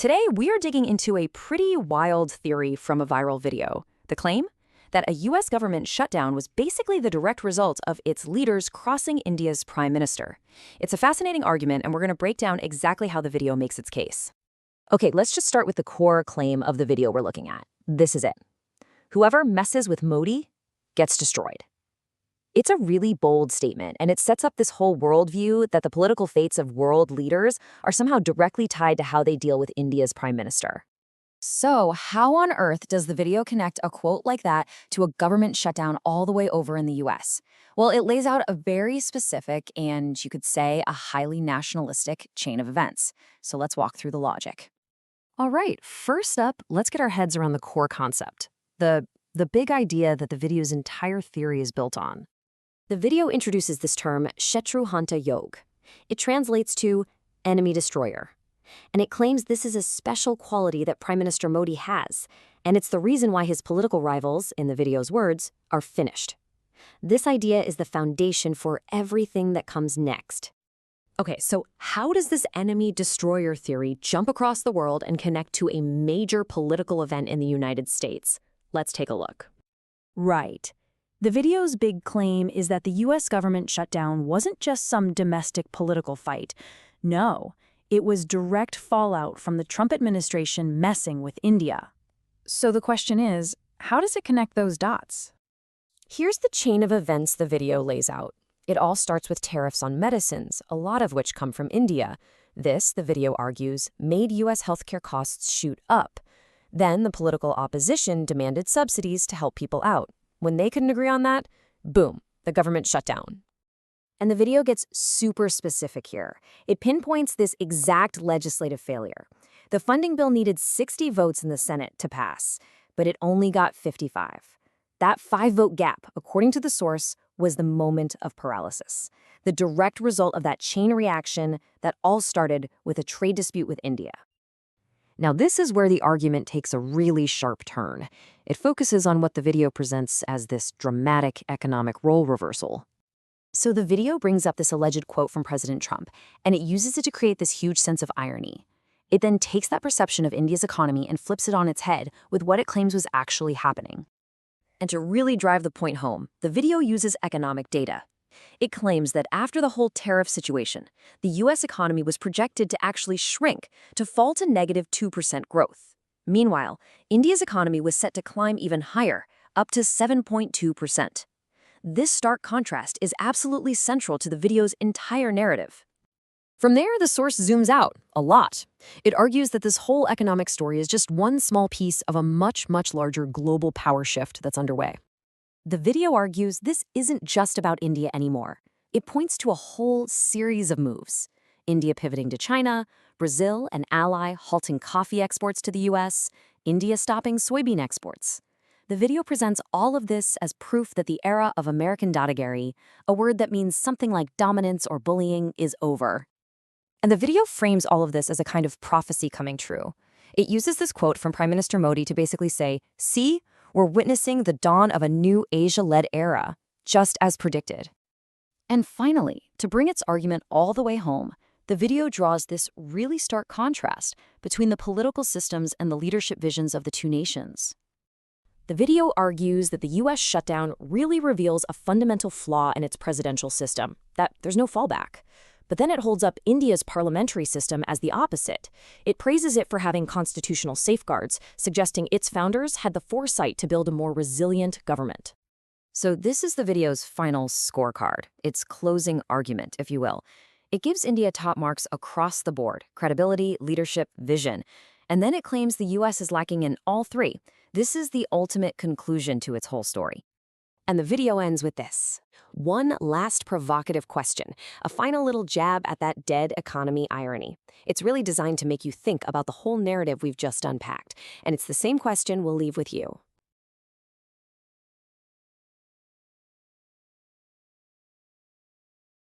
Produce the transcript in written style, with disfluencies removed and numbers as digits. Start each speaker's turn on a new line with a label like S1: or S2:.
S1: Today, we are digging into a pretty wild theory from a viral video. The claim? That a US government shutdown was basically the direct result of its leaders crossing India's prime minister. It's a fascinating argument, and we're going to break down exactly how the video makes its case. Okay, let's just start with the core claim of the video we're looking at. This is it. Whoever messes with Modi gets destroyed. It's a really bold statement, and it sets up this whole worldview that the political fates of world leaders are somehow directly tied to how they deal with India's prime minister. So, how on earth does the video connect a quote like that to a government shutdown all the way over in the US? Well, it lays out a very specific and, you could say, a highly nationalistic chain of events. So let's walk through the logic. All right, first up, let's get our heads around the core concept, the big idea that the video's entire theory is built on. The video introduces this term, Shatru Hanta Yoga. It translates to enemy destroyer. And it claims this is a special quality that Prime Minister Modi has, and it's the reason why his political rivals, in the video's words, are finished. This idea is the foundation for everything that comes next. Okay, so how does this enemy destroyer theory jump across the world and connect to a major political event in the United States? Let's take a look.
S2: Right. The video's big claim is that the US government shutdown wasn't just some domestic political fight. No, it was direct fallout from the Trump administration messing with India. So the question is, how does it connect those dots?
S1: Here's the chain of events the video lays out. It all starts with tariffs on medicines, a lot of which come from India. This, the video argues, made US healthcare costs shoot up. Then the political opposition demanded subsidies to help people out. When they couldn't agree on that, boom, the government shut down. And the video gets super specific here. It pinpoints this exact legislative failure. The funding bill needed 60 votes in the Senate to pass, but it only got 55. That 5-vote gap, according to the source, was the moment of paralysis, the direct result of that chain reaction that all started with a trade dispute with India. Now, this is where the argument takes a really sharp turn. It focuses on what the video presents as this dramatic economic role reversal. So the video brings up this alleged quote from President Trump, and it uses it to create this huge sense of irony. It then takes that perception of India's economy and flips it on its head with what it claims was actually happening. And to really drive the point home, the video uses economic data. It claims that after the whole tariff situation, the US economy was projected to actually shrink, to fall to negative 2% growth. Meanwhile, India's economy was set to climb even higher, up to 7.2%. This stark contrast is absolutely central to the video's entire narrative. From there, the source zooms out a lot. It argues that this whole economic story is just one small piece of a much, much larger global power shift that's underway. The video argues this isn't just about India anymore. It points to a whole series of moves. India pivoting to China, Brazil, an ally, halting coffee exports to the US, India stopping soybean exports. The video presents all of this as proof that the era of American dadagiri, a word that means something like dominance or bullying, is over. And the video frames all of this as a kind of prophecy coming true. It uses this quote from Prime Minister Modi to basically say, see, we're witnessing the dawn of a new Asia-led era, just as predicted. And finally, to bring its argument all the way home, the video draws this really stark contrast between the political systems and the leadership visions of the two nations. The video argues that the US shutdown really reveals a fundamental flaw in its presidential system, that there's no fallback. But then it holds up India's parliamentary system as the opposite. It praises it for having constitutional safeguards, suggesting its founders had the foresight to build a more resilient government. So this is the video's final scorecard, its closing argument, if you will. It gives India top marks across the board: credibility, leadership, vision. And then it claims the US is lacking in all three. This is the ultimate conclusion to its whole story. And the video ends with this. One last provocative question, a final little jab at that dead economy irony. It's really designed to make you think about the whole narrative we've just unpacked. And it's the same question we'll leave with you.